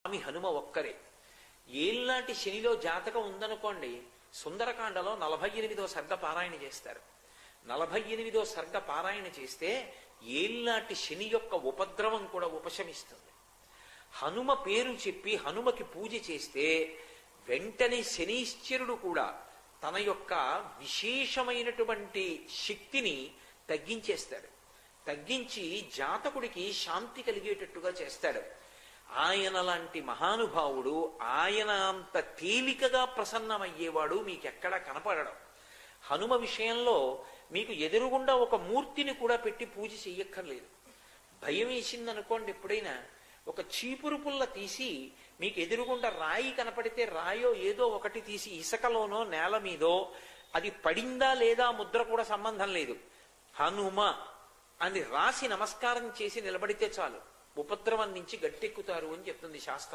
స్వామి హనుమ ఒక్కరే. ఏళ్ళనాటి శనిలో జాతకం ఉందనుకోండి, సుందరకాండలో 48వ సర్గ పారాయణ చేస్తారు. 48వ సర్గ పారాయణ చేస్తే ఏళ్ళనాటి శని యొక్క ఉపద్రవం కూడా ఉపశమిస్తుంది. హనుమ పేరు చెప్పి హనుమకి పూజ చేస్తే వెంటనే శనీశ్వరుడు కూడా తన యొక్క విశేషమైనటువంటి శక్తిని తగ్గించేస్తాడు. తగ్గించి జాతకుడికి శాంతి కలిగేటట్టుగా చేస్తాడు. ఆయన లాంటి మహానుభావుడు, ఆయన అంత తేలికగా ప్రసన్నమయ్యేవాడు మీకెక్కడా కనపడడం. హనుమ విషయంలో మీకు ఎదురుగుండా ఒక మూర్తిని కూడా పెట్టి పూజ చెయ్యక్కర్లేదు. భయం వేసిందనుకోండి, ఎప్పుడైనా ఒక చీపురు పుల్ల తీసి మీకు ఎదురుగుండా రాయి కనపడితే రాయో ఏదో ఒకటి తీసి ఇసుకలోనో నేల మీదో అది పడిందా లేదా ముద్ర కూడా సంబంధం లేదు, హనుమ అని రాసి నమస్కారం చేసి నిలబడితే చాలు, ఉపద్రవం నుంచి గట్టెక్కుతారు అని చెప్తుంది శాస్త్రం.